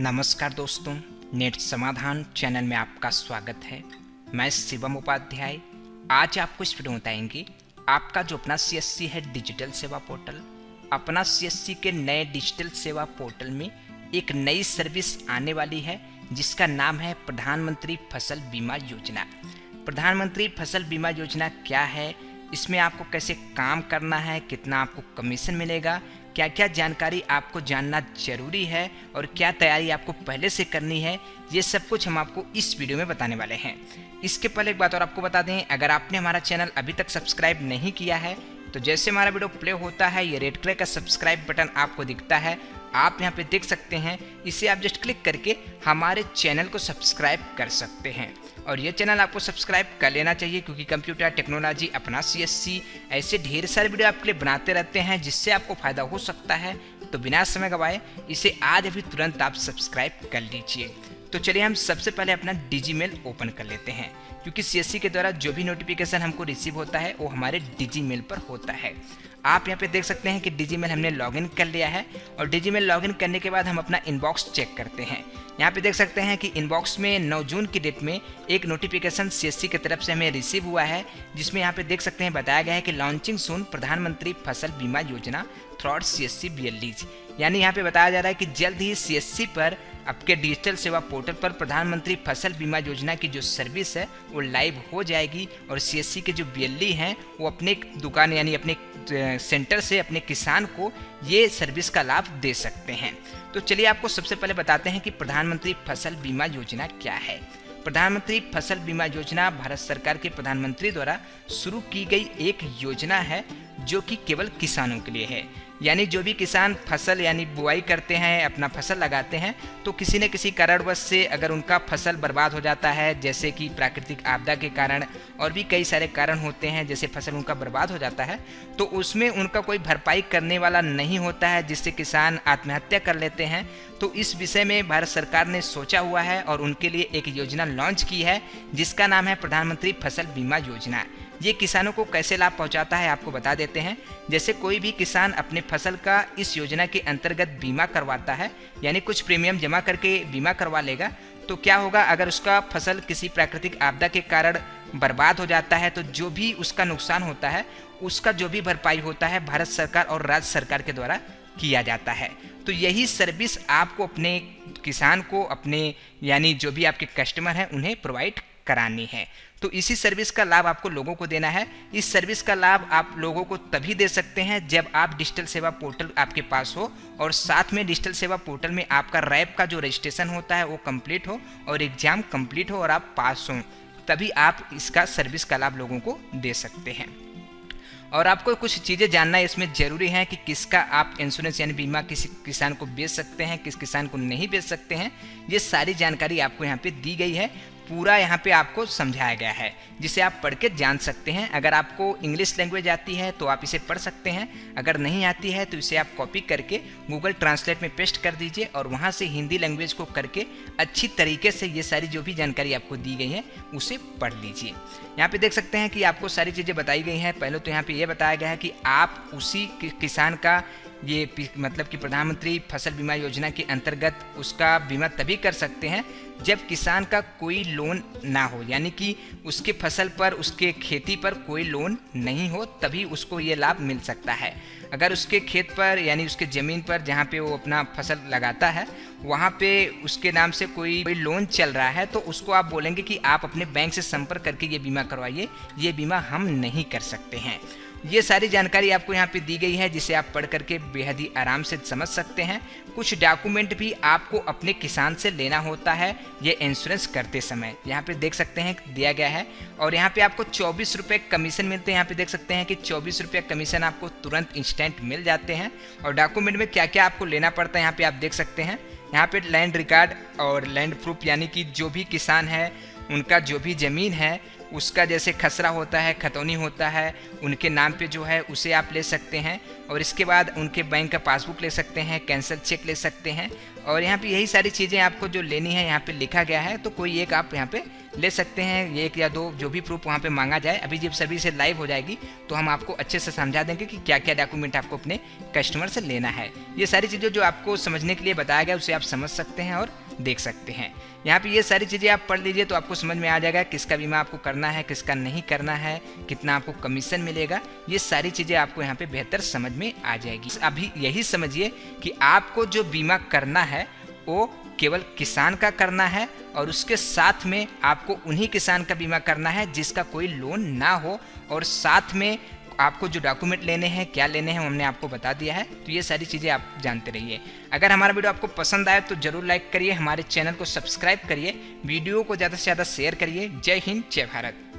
नमस्कार दोस्तों, नेट समाधान चैनल में आपका स्वागत है। मैं शिवम उपाध्याय। आज आपको इस वीडियो में बताएंगे आपका जो अपना CSC है डिजिटल सेवा पोर्टल, अपना CSC के नए डिजिटल सेवा पोर्टल में एक नई सर्विस आने वाली है जिसका नाम है प्रधानमंत्री फसल बीमा योजना। प्रधानमंत्री फसल बीमा योजना क्या है, इसमें आपको कैसे काम करना है, कितना आपको कमीशन मिलेगा, क्या क्या जानकारी आपको जानना जरूरी है और क्या तैयारी आपको पहले से करनी है, ये सब कुछ हम आपको इस वीडियो में बताने वाले हैं। इसके पहले एक बात और आपको बता दें, अगर आपने हमारा चैनल अभी तक सब्सक्राइब नहीं किया है तो जैसे हमारा वीडियो प्ले होता है ये रेड कलर का सब्सक्राइब बटन आपको दिखता है, आप यहाँ पे देख सकते हैं। इसे आप जस्ट क्लिक करके हमारे चैनल को सब्सक्राइब कर सकते हैं और ये चैनल आपको सब्सक्राइब कर लेना चाहिए क्योंकि कंप्यूटर टेक्नोलॉजी, अपना CSC ऐसे ढेर सारे वीडियो आपके लिए बनाते रहते हैं जिससे आपको फ़ायदा हो सकता है। तो बिना समय गवाए इसे आज अभी तुरंत आप सब्सक्राइब कर लीजिए। तो चलिए हम सबसे पहले अपना डिजीमेल ओपन कर लेते हैं क्योंकि CSC के द्वारा जो भी नोटिफिकेशन हमको रिसीव होता है वो हमारे डिजीमेल पर होता है। आप यहाँ पे देख सकते हैं कि डिजीमेल हमने लॉगिन कर लिया है और डिजीमेल लॉगिन करने के बाद हम अपना इनबॉक्स चेक करते हैं। यहाँ पे देख सकते हैं कि इनबॉक्स में 9 जून की डेट में एक नोटिफिकेशन CSC की तरफ से हमें रिसीव हुआ है जिसमें यहाँ पे देख सकते हैं बताया गया है कि लॉन्चिंग सून प्रधानमंत्री फसल बीमा योजना थ्रॉट CSC BLDs, यानी यहाँ पे बताया जा रहा है कि जल्द ही CSC पर आपके डिजिटल सेवा पोर्टल पर प्रधानमंत्री फसल बीमा योजना की जो सर्विस है वो लाइव हो जाएगी और CSC के जो BLD हैं वो अपने दुकान यानी अपने सेंटर से अपने किसान को ये सर्विस का लाभ दे सकते हैं। तो चलिए आपको सबसे पहले बताते हैं कि प्रधानमंत्री फसल बीमा योजना क्या है। प्रधानमंत्री फसल बीमा योजना भारत सरकार के प्रधानमंत्री द्वारा शुरू की गई एक योजना है जो कि केवल किसानों के लिए है। यानी जो भी किसान फसल यानी बुआई करते हैं, अपना फसल लगाते हैं, तो किसी न किसी कारणवश से अगर उनका फसल बर्बाद हो जाता है, जैसे कि प्राकृतिक आपदा के कारण और भी कई सारे कारण होते हैं, जैसे फसल उनका बर्बाद हो जाता है तो उसमें उनका कोई भरपाई करने वाला नहीं होता है जिससे किसान आत्महत्या कर लेते हैं। तो इस विषय में भारत सरकार ने सोचा हुआ है और उनके लिए एक योजना लॉन्च की है जिसका नाम है प्रधानमंत्री फसल बीमा योजना। ये किसानों को कैसे लाभ पहुंचाता है आपको बता देते हैं। जैसे कोई भी किसान अपने फसल का इस योजना के अंतर्गत बीमा करवाता है, यानी कुछ प्रीमियम जमा करके बीमा करवा लेगा, तो क्या होगा अगर उसका फसल किसी प्राकृतिक आपदा के कारण बर्बाद हो जाता है तो जो भी उसका नुकसान होता है उसका जो भी भरपाई होता है भारत सरकार और राज्य सरकार के द्वारा किया जाता है। तो यही सर्विस आपको अपने किसान को, अपने यानी जो भी आपके कस्टमर हैं उन्हें प्रोवाइड करानी है। तो इसी सर्विस का लाभ आपको लोगों को देना है। इस सर्विस का लाभ आप लोगों को तभी दे सकते हैं जब आप डिजिटल सेवा पोर्टल आपके पास हो और साथ में डिजिटल सेवा पोर्टल में आपका रैप का जो रजिस्ट्रेशन होता है वो कंप्लीट हो और एग्जाम कंप्लीट हो और आप पास हो, तभी आप इसका सर्विस का लाभ लोगों को दे सकते हैं। और आपको कुछ चीज़ें जानना इसमें ज़रूरी है कि किसका आप इंश्योरेंस यानी बीमा किसी किसान को बेच सकते हैं, किस किसान को नहीं बेच सकते हैं। ये सारी जानकारी आपको यहाँ पे दी गई है, पूरा यहाँ पे आपको समझाया गया है जिसे आप पढ़ के जान सकते हैं। अगर आपको इंग्लिश लैंग्वेज आती है तो आप इसे पढ़ सकते हैं, अगर नहीं आती है तो इसे आप कॉपी करके गूगल ट्रांसलेट में पेस्ट कर दीजिए और वहाँ से हिंदी लैंग्वेज को करके अच्छी तरीके से ये सारी जो भी जानकारी आपको दी गई है उसे पढ़ लीजिए। यहाँ पे देख सकते हैं कि आपको सारी चीज़ें बताई गई हैं। पहले तो यहाँ पे ये बताया गया है कि आप उसी किसान का ये मतलब कि प्रधानमंत्री फसल बीमा योजना के अंतर्गत उसका बीमा तभी कर सकते हैं जब किसान का कोई लोन ना हो, यानी कि उसके फसल पर, उसके खेती पर कोई लोन नहीं हो, तभी उसको ये लाभ मिल सकता है। अगर उसके खेत पर यानी उसके ज़मीन पर जहाँ पे वो अपना फसल लगाता है वहाँ पे उसके नाम से कोई लोन चल रहा है तो उसको आप बोलेंगे कि आप अपने बैंक से संपर्क करके ये बीमा करवाइए, ये बीमा हम नहीं कर सकते हैं। ये सारी जानकारी आपको यहाँ पे दी गई है जिसे आप पढ़ करके बेहद ही आराम से समझ सकते हैं। कुछ डॉक्यूमेंट भी आपको अपने किसान से लेना होता है ये इंश्योरेंस करते समय, यहाँ पे देख सकते हैं दिया गया है। और यहाँ पे आपको 24 रुपये कमीशन मिलते हैं। यहाँ पे देख सकते हैं कि 24 रुपये कमीशन आपको तुरंत इंस्टेंट मिल जाते हैं। और डॉक्यूमेंट में क्या क्या आपको लेना पड़ता है यहाँ पे आप देख सकते हैं। यहाँ पे लैंड रिकॉर्ड और लैंड प्रूफ, यानी कि जो भी किसान है उनका जो भी ज़मीन है उसका जैसे खसरा होता है, खतौनी होता है, उनके नाम पे जो है उसे आप ले सकते हैं। और इसके बाद उनके बैंक का पासबुक ले सकते हैं, कैंसल चेक ले सकते हैं। और यहाँ पे यही सारी चीज़ें आपको जो लेनी है यहाँ पे लिखा गया है, तो कोई एक आप यहाँ पे ले सकते हैं, एक या दो जो भी प्रूफ वहाँ पे मांगा जाए। अभी जब सर्विस लाइव हो जाएगी तो हम आपको अच्छे से समझा देंगे कि क्या क्या डॉक्यूमेंट आपको अपने कस्टमर से लेना है। ये सारी चीज़ें जो आपको समझने के लिए बताया गया उसे आप समझ सकते हैं और देख सकते हैं। यहाँ पे ये सारी चीज़ें आप पढ़ लीजिए तो आपको समझ में आ जाएगा किसका बीमा आपको करना है, किसका नहीं करना है, कितना आपको कमीशन मिलेगा। ये सारी चीज़ें आपको यहाँ पे बेहतर समझ में आ जाएगी। अभी यही समझिए कि आपको जो बीमा करना है वो केवल किसान का करना है, और उसके साथ में आपको उन्हीं किसान का बीमा करना है जिसका कोई लोन ना हो। और साथ में आपको जो डॉक्यूमेंट लेने हैं, क्या लेने हैं, हमने आपको बता दिया है। तो ये सारी चीज़ें आप जानते रहिए। अगर हमारा वीडियो आपको पसंद आए तो जरूर लाइक करिए, हमारे चैनल को सब्सक्राइब करिए, वीडियो को ज़्यादा से ज़्यादा शेयर करिए। जय हिंद, जय भारत।